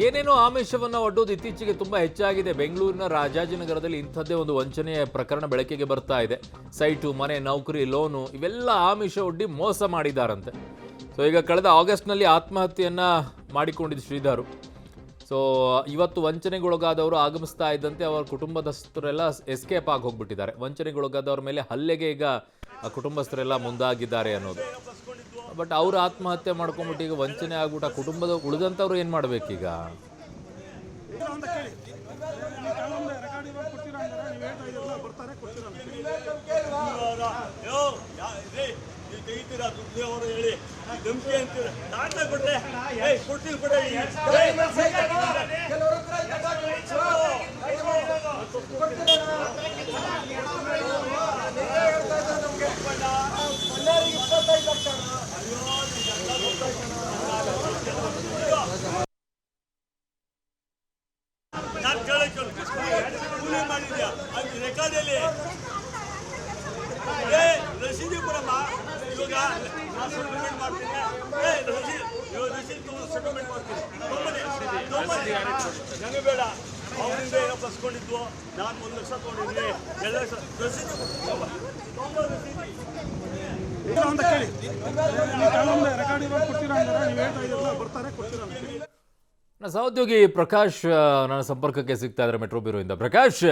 ಏನೇನೋ ಆಮಿಷವನ್ನು ಒಡ್ಡೋದು ಇತ್ತೀಚೆಗೆ ತುಂಬಾ ಹೆಚ್ಚಾಗಿದೆ. ಬೆಂಗಳೂರಿನ ರಾಜಾಜಿನಗರದಲ್ಲಿ ಇಂಥದ್ದೇ ಒಂದು ವಂಚನೆಯ ಪ್ರಕರಣ ಬೆಳಕಿಗೆ ಬರ್ತಾ ಇದೆ. ಸೈಟು, ಮನೆ, ನೌಕರಿ, ಲೋನು ಇವೆಲ್ಲ ಆಮಿಷ ಒಡ್ಡಿ ಮೋಸ ಮಾಡಿದಾರಂತೆ. ಸೊ ಈಗ ಕಳೆದ ಆಗಸ್ಟ್ನಲ್ಲಿ ಆತ್ಮಹತ್ಯೆಯನ್ನ ಮಾಡಿಕೊಂಡಿದ್ದು ಶ್ರೀಧರ್. ಸೊ ಇವತ್ತು ವಂಚನೆಗೊಳಗಾದವರು ಆಗಮಿಸ್ತಾ ಇದ್ದಂತೆ ಅವರ ಕುಟುಂಬದಸ್ಥರೆಲ್ಲ ಎಸ್ಕೇಪ್ ಆಗಿ ಹೋಗ್ಬಿಟ್ಟಿದ್ದಾರೆ. ವಂಚನೆಗೊಳಗಾದವ್ರ ಮೇಲೆ ಹಲ್ಲೆಗೆ ಈಗ ಕುಟುಂಬಸ್ಥರೆಲ್ಲ ಮುಂದಾಗಿದ್ದಾರೆ ಅನ್ನೋದು. ಬಟ್ ಅವ್ರು ಆತ್ಮಹತ್ಯೆ ಮಾಡ್ಕೊಂಡ್ಬಿಟ್ಟು ಈಗ ವಂಚನೆ ಆಗ್ಬಿಟ್ಟು ಕುಟುಂಬದ ಉಳಿದಂಥವ್ರು ಏನು ಮಾಡ್ಬೇಕೀಗ? ಬೇಡ ಅವರಿಂದ ಏನೋ ಬಸ್ಕೊಂಡಿದ್ವು, ನಾನು 1 ಲಕ್ಷ ತೊಗೊಂಡಿದ್ವಿ, 2 ಲಕ್ಷ ನನ್ನ ಸಹೋದ್ಯೋಗಿ ಪ್ರಕಾಶ್ ನನ್ನ ಸಂಪರ್ಕಕ್ಕೆ ಸಿಗ್ತಾ ಇದ್ದಾರೆ ಮೆಟ್ರೋ ಬ್ಯೂರೋಯಿಂದ. ಪ್ರಕಾಶ್,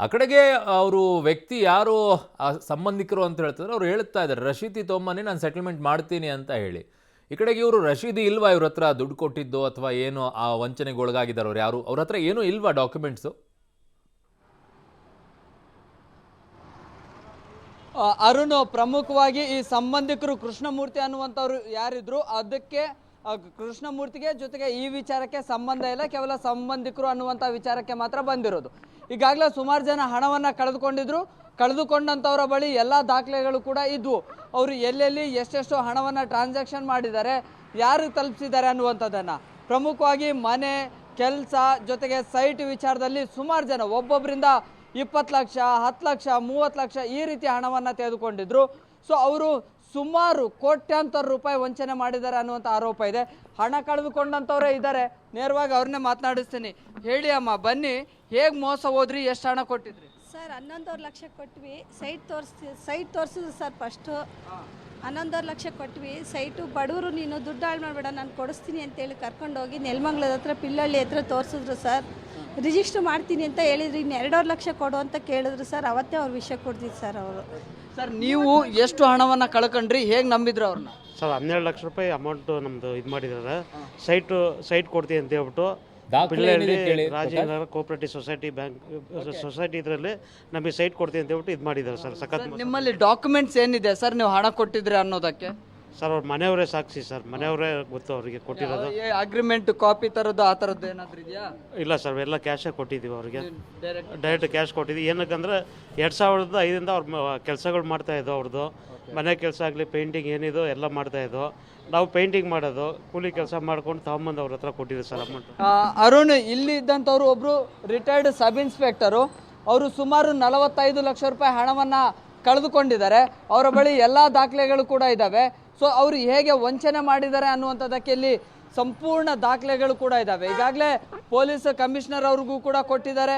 ಆ ಕಡೆಗೆ ಅವರು ವ್ಯಕ್ತಿ ಯಾರು ಸಂಬಂಧಿಕರು ಅಂತ ಹೇಳ್ತಾರೆ, ಅವ್ರು ಹೇಳ್ತಾ ಇದ್ದಾರೆ ರಶೀದಿ ತೊಗೊಂಬನ್ನಿ ನಾನು ಸೆಟಲ್ಮೆಂಟ್ ಮಾಡ್ತೀನಿ ಅಂತ ಹೇಳಿ. ಈ ಕಡೆಗೆ ಇವರು ರಶೀದಿ ಇಲ್ವಾ ಇವ್ರ ಹತ್ರ ದುಡ್ಡು ಕೊಟ್ಟಿದ್ದು ಅಥವಾ ಏನು ಆ ವಂಚನೆಗೆ ಒಳಗಾಗಿದ್ದಾರೆ ಅವ್ರು ಯಾರು ಅವ್ರ ಹತ್ರ ಏನೂ ಇಲ್ವಾ ಡಾಕ್ಯುಮೆಂಟ್ಸು? ಅರುಣ್, ಪ್ರಮುಖವಾಗಿ ಈ ಸಂಬಂಧಿಕರು ಕೃಷ್ಣಮೂರ್ತಿ ಅನ್ನುವಂಥವ್ರು ಯಾರಿದ್ರು ಅದಕ್ಕೆ ಕೃಷ್ಣಮೂರ್ತಿಗೆ ಜೊತೆಗೆ ಈ ವಿಚಾರಕ್ಕೆ ಸಂಬಂಧ ಇಲ್ಲ, ಕೇವಲ ಸಂಬಂಧಿಕರು ಅನ್ನುವಂಥ ವಿಚಾರಕ್ಕೆ ಮಾತ್ರ ಬಂದಿರೋದು. ಈಗಾಗಲೇ ಸುಮಾರು ಜನ ಹಣವನ್ನು ಕಳೆದುಕೊಂಡಿದ್ರು. ಕಳೆದುಕೊಂಡಂಥವರ ಬಳಿ ಎಲ್ಲ ದಾಖಲೆಗಳು ಕೂಡ ಇದ್ವು. ಅವರು ಎಲ್ಲೆಲ್ಲಿ ಎಷ್ಟೆಷ್ಟು ಹಣವನ್ನು ಟ್ರಾನ್ಸಾಕ್ಷನ್ ಮಾಡಿದ್ದಾರೆ, ಯಾರು ತಲುಪಿಸಿದ್ದಾರೆ ಅನ್ನುವಂಥದ್ದನ್ನು. ಪ್ರಮುಖವಾಗಿ ಮನೆ, ಕೆಲಸ ಜೊತೆಗೆ ಸೈಟ್ ವಿಚಾರದಲ್ಲಿ ಸುಮಾರು ಜನ ಒಬ್ಬೊಬ್ಬರಿಂದ 20 ಲಕ್ಷ, 10 ಲಕ್ಷ, 30 ಲಕ್ಷ ಈ ರೀತಿ ಹಣವನ್ನು ತೆಗೆದುಕೊಂಡಿದ್ರು. ಸೊ ಅವರು ಸುಮಾರು ಕೋಟ್ಯಾಂತರ ರೂಪಾಯಿ ವಂಚನೆ ಮಾಡಿದ್ದಾರೆ ಅನ್ನುವಂಥ ಆರೋಪ ಇದೆ. ಹಣ ಕಳೆದುಕೊಂಡಂಥವರೇ ಇದ್ದಾರೆ. ನೇರವಾಗಿ ಅವ್ರನ್ನೇ ಮಾತನಾಡಿಸ್ತೀನಿ. ಹೇಳಿ ಅಮ್ಮ, ಬನ್ನಿ, ಹೇಗೆ ಮೋಸ ಹೋದ್ರಿ, ಎಷ್ಟು ಹಣ ಕೊಟ್ಟಿದ್ರಿ? ಸರ್ 11 ಲಕ್ಷ ಕೊಟ್ವಿ. ಸೈಟ್ ತೋರಿಸಿದ್ರು ಸರ್. ಫಸ್ಟು 11 ಲಕ್ಷ ಕೊಟ್ವಿ. ಸೈಟು ಬಡವರು, ನೀನು ದುಡ್ಡು ಹಾಳು ಮಾಡಬೇಡ ನಾನು ಕೊಡಿಸ್ತೀನಿ ಅಂತೇಳಿ ಕರ್ಕೊಂಡೋಗಿ ನೆಲಮಂಗ್ಲದ ಹತ್ರ ಪಿಲ್ಲಳ್ಳಿ ಹತ್ರ ತೋರಿಸಿದ್ರು ಸರ್. ರಿಜಿಸ್ಟ್ರ್ ಮಾಡ್ತೀನಿ ಅಂತ ಹೇಳಿದ್ರು. ಇನ್ನು 2.5 ಲಕ್ಷ ಕೊಡು ಅಂತ ಕೇಳಿದ್ರು ಸರ್. ಅವತ್ತೇ ಅವ್ರ ವಿಷಯ ಕೊಡ್ತಿದ್ರು ಸರ್ ಅವರು. ಸರ್, ನೀವು ಎಷ್ಟು ಹಣವನ್ನು ಕಳ್ಕೊಂಡ್ರಿ, ಹೇಗೆ ನಂಬಿದ್ರು ಅವ್ರನ್ನ? ಸರ್ 12 ಲಕ್ಷ ರೂಪಾಯಿ ಅಮೌಂಟು ನಮ್ಮದು ಇದು ಮಾಡಿದ್ದಾರೆ. ಸೈಟ್ ಕೊಡ್ತೀವಿ ಅಂತ ಹೇಳ್ಬಿಟ್ಟು Pillahalli Rajanagara cooperative society bank society ಇದರಲ್ಲಿ ನಮಗೆ ಸೈಟ್ ಕೊಡ್ತೀವಿ ಅಂತ ಹೇಳ್ಬಿಟ್ಟು ಇದು ಮಾಡಿದ್ದಾರೆ ಸರ್. ಸಖತ್. ನಿಮ್ಮಲ್ಲಿ ಡಾಕ್ಯುಮೆಂಟ್ಸ್ ಏನಿದೆ ಸರ್, ನೀವು ಹಣ ಕೊಟ್ಟಿದ್ರೆ ಅನ್ನೋದಕ್ಕೆ? ಸರ್ ಅವ್ರ ಮನೆಯವರೇ ಸಾಕ್ಷಿ ಸರ್, ಮನೆಯವರೇ ಗೊತ್ತು ಅವರಿಗೆ ಕೊಟ್ಟಿರೋದು. ಅಗ್ರಿಮೆಂಟ್ ಕಾಪಿ ತರದ್ದು ಆ ಥರದ್ದು ಏನಾದ್ರು ಇದೆಯಾ? ಇಲ್ಲ ಸರ್, ಎಲ್ಲ ಕ್ಯಾಶೇ ಕೊಟ್ಟಿದ್ದೀವಿ ಅವ್ರಿಗೆ. ಡೈರೆಕ್ಟ್ ಕ್ಯಾಶ್ ಕೊಟ್ಟಿದ್ದೀವಿ. ಏನಕ್ಕಂದ್ರೆ 2005ರಿಂದ ಅವ್ರ ಕೆಲಸಗಳು ಮಾಡ್ತಾ ಇದ್ದೋ ಅವ್ರದ್ದು. ಮನೆ ಕೆಲಸ ಆಗಲಿ, ಪೇಂಟಿಂಗ್ ಏನಿದು ಎಲ್ಲ ಮಾಡ್ತಾ ಇದ್ದೋ. ನಾವು ಪೇಂಟಿಂಗ್ ಮಾಡೋದು, ಕೂಲಿ ಕೆಲಸ ಮಾಡ್ಕೊಂಡು ತಗೊಂಬಂದು ಅವ್ರ ಹತ್ರ ಕೊಟ್ಟಿದ್ದೀವಿ ಸರ್ ಅಮೌಂಟ್. ಅರುಣ್, ಇಲ್ಲಿ ಇದ್ದಂಥವ್ರು ಒಬ್ಬರು ರಿಟೈರ್ಡ್ ಸಬ್ ಇನ್ಸ್ಪೆಕ್ಟರು. ಅವರು ಸುಮಾರು 45 ಲಕ್ಷ ರೂಪಾಯಿ ಹಣವನ್ನು ಕಳೆದುಕೊಂಡಿದ್ದಾರೆ. ಅವರ ಬಳಿ ಎಲ್ಲ ದಾಖಲೆಗಳು ಕೂಡ ಇದ್ದಾವೆ. ಸೊ ಅವರು ಹೇಗೆ ವಂಚನೆ ಮಾಡಿದ್ದಾರೆ ಅನ್ನುವಂಥದ್ದಕ್ಕೆ ಇಲ್ಲಿ ಸಂಪೂರ್ಣ ದಾಖಲೆಗಳು ಕೂಡ ಇದ್ದಾವೆ. ಈಗಾಗಲೇ ಪೊಲೀಸ್ ಕಮಿಷನರ್ ಅವ್ರಿಗೂ ಕೂಡ ಕೊಟ್ಟಿದ್ದಾರೆ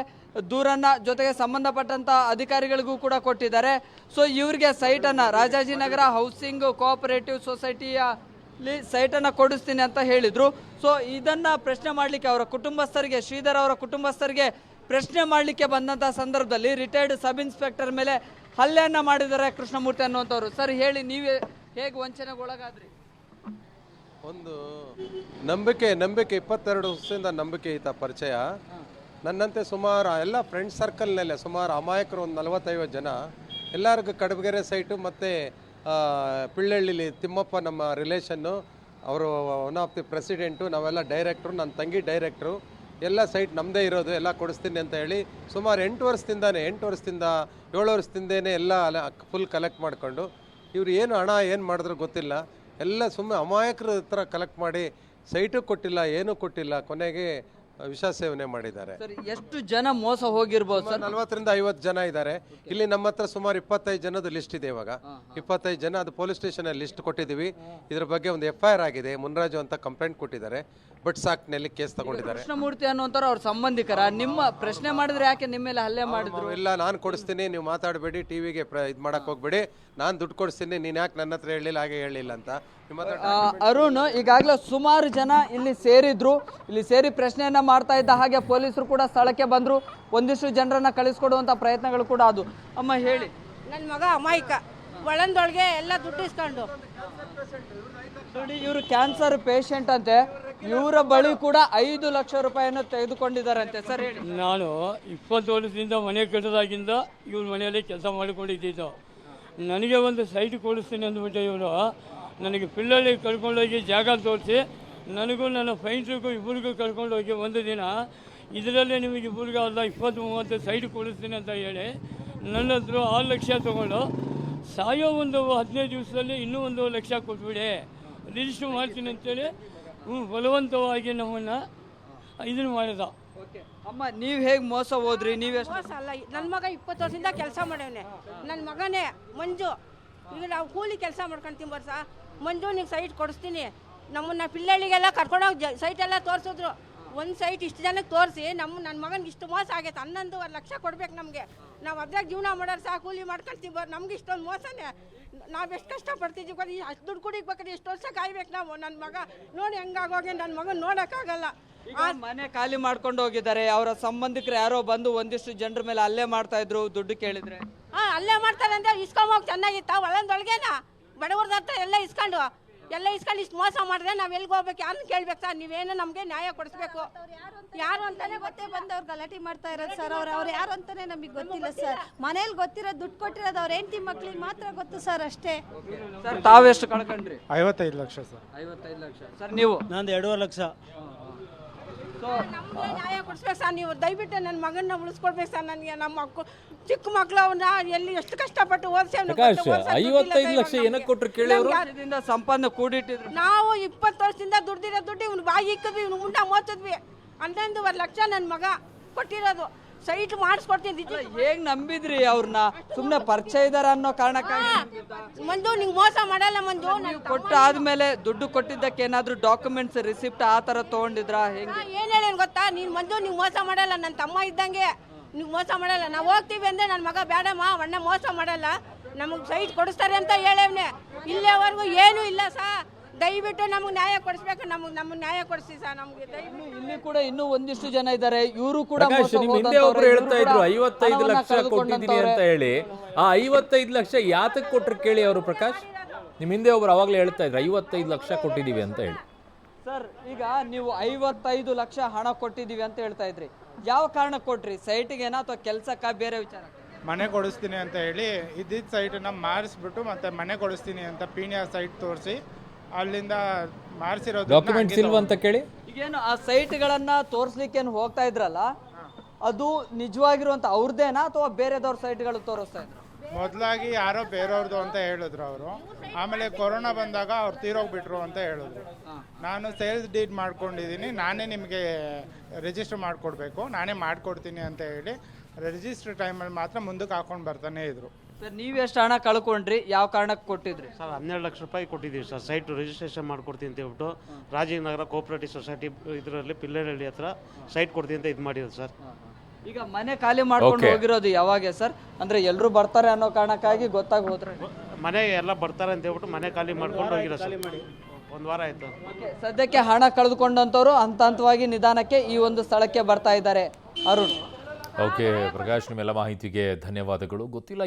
ದೂರನ್ನು, ಜೊತೆಗೆ ಸಂಬಂಧಪಟ್ಟಂಥ ಅಧಿಕಾರಿಗಳಿಗೂ ಕೂಡ ಕೊಟ್ಟಿದ್ದಾರೆ. ಸೊ ಇವರಿಗೆ ಸೈಟನ್ನು ರಾಜಾಜಿನಗರ ಹೌಸಿಂಗ್ ಕೋಆಪರೇಟಿವ್ ಸೊಸೈಟಿಯಲ್ಲಿ ಸೈಟನ್ನು ಕೊಡಿಸ್ತೀನಿ ಅಂತ ಹೇಳಿದರು. ಸೊ ಇದನ್ನು ಪ್ರಶ್ನೆ ಮಾಡಲಿಕ್ಕೆ ಅವರ ಕುಟುಂಬಸ್ಥರಿಗೆ, ಶ್ರೀಧರ್ ಅವರ ಕುಟುಂಬಸ್ಥರಿಗೆ ಪ್ರಶ್ನೆ ಮಾಡಲಿಕ್ಕೆ ಬಂದಂಥ ಸಂದರ್ಭದಲ್ಲಿ ರಿಟೈರ್ಡ್ ಸಬ್ ಇನ್ಸ್ಪೆಕ್ಟರ್ ಮೇಲೆ ಹಲ್ಲೆಯನ್ನು ಮಾಡಿದ್ದಾರೆ ಕೃಷ್ಣಮೂರ್ತಿ ಅನ್ನುವಂಥವ್ರು. ಸರ್ ಹೇಳಿ, ನೀವೇ ಹೇಗೆ ವಂಚನೆಗೊಳಗಾದ್ರಿ? ಒಂದು ನಂಬಿಕೆ 22 ವರ್ಷದಿಂದ ನಂಬಿಕೆ ಇತ್ತ ಪರಿಚಯ. ನನ್ನಂತೆ ಸುಮಾರು ಎಲ್ಲ ಫ್ರೆಂಡ್ ಸರ್ಕಲ್ನಲ್ಲೇ ಸುಮಾರು ಅಮಾಯಕರು ಒಂದು 40-50 ಜನ, ಎಲ್ಲರಿಗೂ ಕಡಬಗೆರೆ ಸೈಟು ಮತ್ತು ಪಿಳ್ಳಹಳ್ಳಿಲಿ ತಿಮ್ಮಪ್ಪ ನಮ್ಮ ರಿಲೇಷನ್ನು, ಅವರು ಒನ್ ಆಫ್ ದಿ ಪ್ರೆಸಿಡೆಂಟು, ನಾವೆಲ್ಲ ಡೈರೆಕ್ಟ್ರು, ನನ್ನ ತಂಗಿ ಡೈರೆಕ್ಟ್ರು, ಎಲ್ಲ ಸೈಟ್ ನಮ್ಮದೇ ಇರೋದು, ಎಲ್ಲ ಕೊಡಿಸ್ತೀನಿ ಅಂತ ಹೇಳಿ ಸುಮಾರು 8 ವರ್ಷದಿಂದ 7 ವರ್ಷದಿಂದೇ ಎಲ್ಲ ಫುಲ್ ಕಲೆಕ್ಟ್ ಮಾಡಿಕೊಂಡು ಇವ್ರು ಏನು ಹಣ ಏನು ಮಾಡಿದ್ರು ಗೊತ್ತಿಲ್ಲ. ಎಲ್ಲ ಸುಮ್ಮನೆ ಅಮಾಯಕರ ಹತ್ರ ಕಲೆಕ್ಟ್ ಮಾಡಿ ಸೈಟು ಕೊಟ್ಟಿಲ್ಲ, ಏನೂ ಕೊಟ್ಟಿಲ್ಲ. ಕೊನೆಗೆ ವಿಷ ಸೇವನೆ ಮಾಡಿದ್ದಾರೆ. ಎಷ್ಟು ಜನ ಮೋಸ ಹೋಗಿರ್ಬೋದು ಸರ್? 40ರಿಂದ 50 ಜನ ಇದ್ದಾರೆ. ಇಲ್ಲಿ ನಮ್ಮ ಹತ್ರ ಸುಮಾರು 25 ಜನದ ಲಿಸ್ಟ್ ಇದೆ. ಇವಾಗ 25 ಜನ, ಅದು ಪೊಲೀಸ್ ಸ್ಟೇಷನ್ ಅಲ್ಲಿ ಲಿಸ್ಟ್ ಕೊಟ್ಟಿದ್ದೀವಿ. ಇದ್ರ ಬಗ್ಗೆ ಒಂದು FIR ಆಗಿದೆ. ಮುನ್ರಾಜು ಅಂತ ಕಂಪ್ಲೇಂಟ್ ಕೊಟ್ಟಿದ್ದಾರೆ. ಬಟ್ಸಾಕ್ನಲ್ಲಿ ಕೇಸ್ ತಗೊಂಡಿದ್ದಾರೆ. ಕೃಷ್ಣಮೂರ್ತಿ ಅನ್ನುವಂಥವ್ರು ಅವ್ರ ಸಂಬಂಧಿಕರ. ನಿಮ್ಮ ಪ್ರಶ್ನೆ ಮಾಡಿದ್ರೆ ಯಾಕೆ ನಿಮ್ಮ ಮೇಲೆ ಹಲ್ಲೆ ಮಾಡಿದ್ರು? ಇಲ್ಲ, ನಾನು ಕೊಡಿಸ್ತೀನಿ, ನೀವು ಮಾತಾಡಬೇಡಿ, ಟಿವಿಗೆ ಇದು ಮಾಡಕ್ ಹೋಗ್ಬೇಡಿ, ನಾನು ದುಡ್ಡು ಕೊಡಿಸ್ತೀನಿ, ನೀನು ಯಾಕೆ ನನ್ನ ಹತ್ರ ಹೇಳಿಲ್ಲ, ಹಾಗೆ ಹೇಳಿಲ್ಲ ಅಂತ ಅರುಣ್, ಈಗಾಗಲೇ ಸುಮಾರು ಜನ ಇಲ್ಲಿ ಸೇರಿದ್ರು. ಇಲ್ಲಿ ಸೇರಿ ಪ್ರಶ್ನೆಯನ್ನ ಮಾಡ್ತಾ ಇದ್ದ ಹಾಗೆ ಪೊಲೀಸರು ಕೂಡ ಸ್ಥಳಕ್ಕೆ ಬಂದ್ರು. ಒಂದಿಷ್ಟು ಜನರನ್ನ ಕಳಿಸ್ಕೊಡುವಂತ ಪ್ರಯತ್ನಗಳು ಕೂಡ ಅದು. ಅಮ್ಮ ಹೇಳಿ. ನನ್ನ ಮಗ ಅಮಾಯಕ ಒಳಂದೊಳಗೆ ಎಲ್ಲ ದುಡ್ಡು ಇಸ್ಕೊಂಡು. ನೋಡಿ, ಇವರು ಕ್ಯಾನ್ಸರ್ ಪೇಷಂಟ್ ಅಂತೆ. ಇವರ ಬಳಿ ಕೂಡ 5 ಲಕ್ಷ ರೂಪಾಯಿಯನ್ನು ತೆಗೆದುಕೊಂಡಿದ್ದಾರಂತೆ. ಸರ್ ಹೇಳಿ. ನಾನು 20 ವರ್ಷದಿಂದ ಮನೆ ಕಟ್ಟದಾಗಿಂದ ಇವ್ರ ಮನೆಯಲ್ಲಿ ಕೆಲಸ ಮಾಡಿಕೊಂಡಿದ್ದು. ನನಗೆ ಒಂದು ಸೈಟ್ ಕೊಡಿಸ್ತೀನಿ ಅಂದ್ಬಿಟ್ಟು ಇವರು ನನಗೆ ಪಿಲ್ಲಳ್ಳಿ ಕರ್ಕೊಂಡೋಗಿ ಜಾಗ ತೋರಿಸಿ, ನನಗೂ ನನ್ನ ಫ್ರೆಂಡ್ಸಿಗೂ ಇಬ್ಬರಿಗೂ ಕರ್ಕೊಂಡೋಗಿ ಒಂದು ದಿನ ಇದರಲ್ಲೇ ನಿಮಗೆ ಇಬ್ಬರಿಗೂ ಅಲ್ಲ 20-30 ಸೈಟ್ ಕೊಡಿಸ್ತೀನಿ ಅಂತ ಹೇಳಿ ನನ್ನ ಹತ್ರ 6 ಲಕ್ಷ ತೊಗೊಂಡು ಸಾಯೋ ಒಂದು 15 ದಿವಸದಲ್ಲಿ ಇನ್ನೂ 1 ಲಕ್ಷ ಕೊಟ್ಬಿಡಿ, ರಿಜಿಸ್ಟರ್ ಮಾಡ್ತೀನಿ ಅಂತೇಳಿ ಬಲವಂತವಾಗಿ ನಮ್ಮನ್ನು ಇದನ್ನು ಮಾಡಿದ. ಅಮ್ಮ, ನೀವು ಹೇಗೆ ಮೋಸ ಹೋದ್ರಿ? ನೀವೆಷ್ಟು? ಮೋಸ ಅಲ್ಲ, ನನ್ನ ಮಗ 20 ವರ್ಷದಿಂದ ಕೆಲಸ ಮಾಡವನೆ. ನನ್ನ ಮಗನೇ ಮಂಜು. ಈಗ ನಾವು ಕೂಲಿ ಕೆಲಸ ಮಾಡ್ಕೊಂತೀವಿ ವರ್ಷ. ಮಂಜು ನಿಂಗೆ ಸೈಟ್ ಕೊಡಿಸ್ತೀನಿ, ನಮ್ಮನ್ನ ಪಿಲ್ಲಳ್ಳಿಗೆಲ್ಲ ಕರ್ಕೊಂಡೋಗಿ ಸೈಟ್ ಎಲ್ಲ ತೋರಿಸಿದ್ರು. ಒಂದು ಸೈಟ್ ಇಷ್ಟು ಜನಕ್ಕೆ ತೋರಿಸಿ ನನ್ನ ಮಗನಿಗೆ ಇಷ್ಟು ಮೋಸ ಆಗೈತೆ. 11 ಲಕ್ಷ ಕೊಡ್ಬೇಕು ನಮಗೆ. ನಾವು ಅದ್ರಾಗ ಜೀವನ ಮಾಡೋರು ಸಹ ಕೂಲಿ ಮಾಡ್ಕೊಳ್ತೀವಿ. ನಮ್ಗೆ ಇಷ್ಟೊಂದು ಮೋಸನೇ. ನಾವು ಎಷ್ಟು ಕಷ್ಟಪಡ್ತಿದ್ದೀವಿ ಗೊತ್ತಾ? ಅಷ್ಟು ದುಡ್ಡು ಕುಡಿಬೇಕಾದ್ರೆ ಎಷ್ಟು ವರ್ಷ ಕಾಯ್ಬೇಕು ನಾವು. ನನ್ನ ಮಗ ನೋಡಿ ಹೆಂಗಾಗೋಗಿ ನನ್ನ ಮಗನ ನೋಡೋಕ್ಕಾಗಲ್ಲ. ಮನೆ ಖಾಲಿ ಮಾಡ್ಕೊಂಡು ಹೋಗಿದ್ದಾರೆ. ಅವರ ಸಂಬಂಧಿಕರು ಯಾರೋ ಬಂದು ಒಂದಿಷ್ಟು ಜನರ ಮೇಲೆ ಹಲ್ಲೆ ಮಾಡ್ತಾ ಇದ್ರು. ದುಡ್ಡು ಕೇಳಿದ್ರೆ ಅಲ್ಲೇ ಮಾಡ್ತಾರೆ ಅಂದ್ರೆ ಇಸ್ಕೊಂಬೋಗಿ ಚೆನ್ನಾಗಿತ್ತ? ಒಳಂದೊಳಗೇನ ಬಡವ್ರದ ಹತ್ರ ಎಲ್ಲ ಇಸ್ಕೊಂಡು ಇಷ್ಟು ಮೋಸ ಮಾಡಿದ್ರೆ ನಾವು ಎಲ್ಲಿಗೆ ಹೋಗ್ಬೇಕು? ಯಾರನ್ನ ಕೇಳ್ಬೇಕು ಸರ್? ನೀವೇನು ನಮಗೆ ನ್ಯಾಯ ಕೊಡಿಸ್ಬೇಕು. ಯಾರು ಅಂತಾನೆ ಗೊತ್ತೇ ಬಂದವ್ರು ಗಲಾಟೆ ಮಾಡ್ತಾ ಇರೋದು ಸರ್. ಅವ್ರು ಯಾರು ಅಂತಾನೆ ನಮಗೆ ಗೊತ್ತಿಲ್ಲ ಸರ್. ಮನೇಲಿ ಗೊತ್ತಿರೋದು, ದುಡ್ಡು ಕೊಟ್ಟಿರೋದು ಅವ್ರ ಹೆಂಡತಿ ಮಕ್ಳಿಗೆ ಮಾತ್ರ ಗೊತ್ತು ಸರ್, ಅಷ್ಟೇ. ಸರ್, ತಾವೆಷ್ಟು ಕಳ್ಕೊಂಡ್ರಿ? 55 ಲಕ್ಷ ಸರ್. 55 ಲಕ್ಷ. ಸರ್, ನೀವು? ನಂದು 2.5 ಲಕ್ಷ. ನಮಗೆ ನ್ಯಾಯ ಕೊಡಿಸ್ಬೇಕು ಸರ್. ನೀವು ದಯವಿಟ್ಟು ನನ್ನ ಮಗನ್ನ ಉಳಿಸ್ಕೊಡ್ಬೇಕು ಸರ್. ನನಗೆ ನಮ್ಮ ಚಿಕ್ಕ ಮಕ್ಕಳು ಅವನ್ನ ಎಲ್ಲಿ ಎಷ್ಟು ಕಷ್ಟಪಟ್ಟು ಓದಿಸಿ 55 ಲಕ್ಷ ಏನಕ್ಕೆ ಕೊಟ್ಟರು ಕೇಳಿ ಅವರು? ಸಂಪಾದನೆ ಕೂಡಿಟ್ಟಿದ್ರು. ನಾವು 20 ವರ್ಷದಿಂದ ದುಡ್ದಿರೋ ದುಡ್ಡು ಇವ್ನು ಬಾಯಿ ಇಕ್ಕಿದ್ವಿ, ಇವ್ನು ಮುಂಡ ಮೋತಿದ್ವಿ. 11.5 ಲಕ್ಷ ನನ್ನ ಮಗ ಕೊಟ್ಟಿರೋದು. ಸೈಟ್ ಮಾಡಿಸ್ಕೊಡ್ತೀನಿ. ಹೇಗ್ ನಂಬಿದ್ರಿ ಅವ್ರನ್ನ? ಸುಮ್ನೆ ಪರಿಚಯ ಇದಾರ ಅನ್ನೋ ಕಾರಣಕ್ಕಾಗಿ ಮಂಜು ನಿಂಗೆ ಮೋಸ ಮಾಡಲ್ಲ ಮಂಜು. ಕೊಟ್ಟ ಆದ್ಮೇಲೆ ದುಡ್ಡು ಕೊಟ್ಟಿದ್ದಕ್ಕೆ ಏನಾದ್ರು ಡಾಕ್ಯುಮೆಂಟ್ಸ್, ರಿಸಿಪ್ಟ್ ಆ ತರ ತಗೊಂಡಿದ್ರಾ? ಹೆಂಗೆ? ಏನ್ ಹೇಳೇನ್ ಗೊತ್ತಾ? ನೀನ್ ಮಂಜು ನಿಂಗೆ ಮೋಸ ಮಾಡಲ್ಲ. ನನ್ನ ತಮ್ಮ ಇದ್ದಂಗೆ ನೀವು ಮೋಸ ಮಾಡಲ್ಲ. ನಾವು ಹೋಗ್ತೀವಿ ಅಂದ್ರೆ ನನ್ನ ಮಗ ಬೇಡಮ್ಮ, ಅಣ್ಣ ಮೋಸ ಮಾಡಲ್ಲ, ನಮಗೆ ಸೈಟ್ ಕೊಡಿಸ್ತಾರೆ ಅಂತ ಹೇಳೇವ್ನೆ. ಇಲ್ಲಿವರೆಗೂ ಏನೂ ಇಲ್ಲ ಸಾ. ದಯವಿಟ್ಟು ನಮಗೆ ನ್ಯಾಯ ಕೊಡಿಸ್ಬೇಕು. ನಮಗೆ ನ್ಯಾಯ ಕೊಡಿಸಿ ಸರ್. ನಮಗೆ ಇಲ್ಲಿ ಕೂಡ ಇನ್ನೂ ಒಂದಿಷ್ಟು ಜನ ಇದ್ದಾರೆ. ಇವರು ಕೂಡ ನಿಮ್ ಹಿಂದೆ ಒಬ್ರು ಹೇಳ್ತಾ ಇದ್ರು 55 ಲಕ್ಷ ಕೊಟ್ಟಿದ್ದೀನಿ ಅಂತ ಹೇಳಿ. ಆ 55 ಲಕ್ಷ ಯಾತಕ್ಕೆ ಕೊಟ್ರು ಕೇಳಿ ಅವರು. ಪ್ರಕಾಶ್, ನಿಮ್ ಹಿಂದೆ ಒಬ್ರು ಅವಾಗ್ಲೇ ಹೇಳ್ತಾ ಇದ್ರು 55 ಲಕ್ಷ ಕೊಟ್ಟಿದೀವಿ ಅಂತ ಹೇಳಿ. ಸರ್, ಈಗ ನೀವು 55 ಲಕ್ಷ ಹಣ ಕೊಟ್ಟಿದೀವಿ ಅಂತ ಹೇಳ್ತಾ ಇದ್ರಿ. ಯಾವ ಕಾರಣಕ್ಕೆ ಕೊಟ್ರಿ? ಸೈಟಿಗೆನಾ ಅಥವಾ ಕೆಲ್ಸಕ್ಕ, ಬೇರೆ ವಿಚಾರ? ಮನೆ ಕೊಡಿಸ್ತೀನಿ ಅಂತ ಹೇಳಿ ಇದ್ದಿದ್ದ ಸೈಟನ್ನ ಮಾರಿಸ್ಬಿಟ್ಟು ಮತ್ತೆ ಮನೆ ಕೊಡಿಸ್ತೀನಿ ಅಂತ ಪೀಣ್ಯ ಸೈಟ್ ತೋರಿಸಿ ಅಲ್ಲಿಂದ ಮಾರಿಸಿರೋದು. ಡಾಕ್ಯುಮೆಂಟ್ಸ್ ಇಲ್ವಾ ಅಂತ ಕೇಳಿ. ಈಗೇನು ಆ ಸೈಟ್ಗಳನ್ನ ತೋರಿಸ್ಲಿಕ್ಕೆ ಹೋಗ್ತಾ ಇದ್ರಲ್ಲ, ಅದು ನಿಜವಾಗಿರುವಂತ ಅವ್ರದ್ದೇನಾ ಅಥವಾ ಬೇರೆದವ್ರ ಸೈಟ್ಗಳು ತೋರಿಸ್ತಾ ಇದ್ರು? ಮೊದಲಾಗಿ ಯಾರೋ ಬೇರೆಯವ್ರದ್ದು ಅಂತ ಹೇಳಿದ್ರು ಅವರು. ಆಮೇಲೆ ಕೊರೋನಾ ಬಂದಾಗ ಅವ್ರು ತೀರೋಗ್ಬಿಟ್ರು ಅಂತ ಹೇಳಿದ್ರು. ನಾನು ಸೇಲ್ಸ್ ಡೀಡ್ ಮಾಡ್ಕೊಂಡಿದ್ದೀನಿ, ನಾನೇ ನಿಮಗೆ ರಿಜಿಸ್ಟರ್ ಮಾಡಿಕೊಡ್ಬೇಕು, ನಾನೇ ಮಾಡಿಕೊಡ್ತೀನಿ ಅಂತ ಹೇಳಿ ರಿಜಿಸ್ಟರ್ ಟೈಮಲ್ಲಿ ಮಾತ್ರ ಮುಂದಕ್ಕೆ ಹಾಕೊಂಡು ಬರ್ತಾನೆ ಇದ್ರು. ಸರ್, ನೀವೆಷ್ಟು ಹಣ ಕಳ್ಕೊಂಡ್ರಿ? ಯಾವ ಕಾರಣಕ್ಕೆ ಕೊಟ್ಟಿದ್ರಿ? ಸರ್ 12 ಲಕ್ಷ ರೂಪಾಯಿ ಕೊಟ್ಟಿದ್ದೀವಿ ಸರ್. ಸೈಟ್ ರಿಜಿಸ್ಟ್ರೇಷನ್ ಮಾಡ್ಕೊಡ್ತೀನಿ ಅಂತ ಹೇಳ್ಬಿಟ್ಟು ರಾಜೀವ್ ನಗರ ಕೋಆಪರೇಟಿವ್ ಸೊಸೈಟಿ ಇದರಲ್ಲಿ ಪಿಲ್ಲರಹಳ್ಳಿ ಹತ್ರ ಸೈಟ್ ಕೊಡ್ತೀನಿ ಅಂತ ಇದು ಮಾಡಿದ್ರು ಸರ್. ಈಗ ಮನೆ ಖಾಲಿ ಮಾಡ್ಕೊಂಡು ಹೋಗಿರೋದು ಯಾವಾಗ ಸರ್? ಅಂದ್ರೆ ಎಲ್ಲರೂ ಬರ್ತಾರೆ ಅನ್ನೋ ಕಾರಣಕ್ಕಾಗಿ ಗೊತ್ತಾಗಿ ಹೋದ್ರೆ? ಮನೆ ಎಲ್ಲ ಬರ್ತಾರೆ ಅಂತ ಹೇಳ್ಬಿಟ್ಟು ಮನೆ ಖಾಲಿ ಮಾಡ್ಕೊಂಡು ಹೋಗಿರೋ ಸರ್. 1 ವಾರ ಆಯಿತು. ಸದ್ಯಕ್ಕೆ ಹಣ ಕಳೆದುಕೊಂಡಂಥವ್ರು ಹಂತ ಹಂತವಾಗಿ ನಿಧಾನಕ್ಕೆ ಈ ಒಂದು ಸ್ಥಳಕ್ಕೆ ಬರ್ತಾ ಇದ್ದಾರೆ. ಅರುಣ್. ಓಕೆ ಪ್ರಕಾಶ್, ನಿಮ್ಮೆಲ್ಲ ಮಾಹಿತಿಗೆ ಧನ್ಯವಾದಗಳು. ಗೊತ್ತಿಲ್ಲ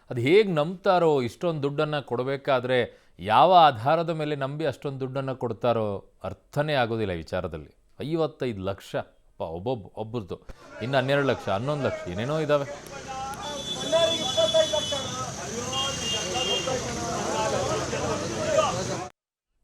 ಅದು ಹೇಗೆ ನಂಬ್ತಾರೋ. ಇಷ್ಟೊಂದು ದುಡ್ಡನ್ನು ಕೊಡಬೇಕಾದ್ರೆ ಯಾವ ಆಧಾರದ ಮೇಲೆ ನಂಬಿ ಅಷ್ಟೊಂದು ದುಡ್ಡನ್ನು ಕೊಡ್ತಾರೋ ಅರ್ಥನೇ ಆಗೋದಿಲ್ಲ ಈ ವಿಚಾರದಲ್ಲಿ. 55 ಲಕ್ಷ ಒಬ್ಬರದ್ದು, ಇನ್ನು 12 ಲಕ್ಷ, 11 ಲಕ್ಷ ಏನೇನೋ ಇದ್ದಾವೆ.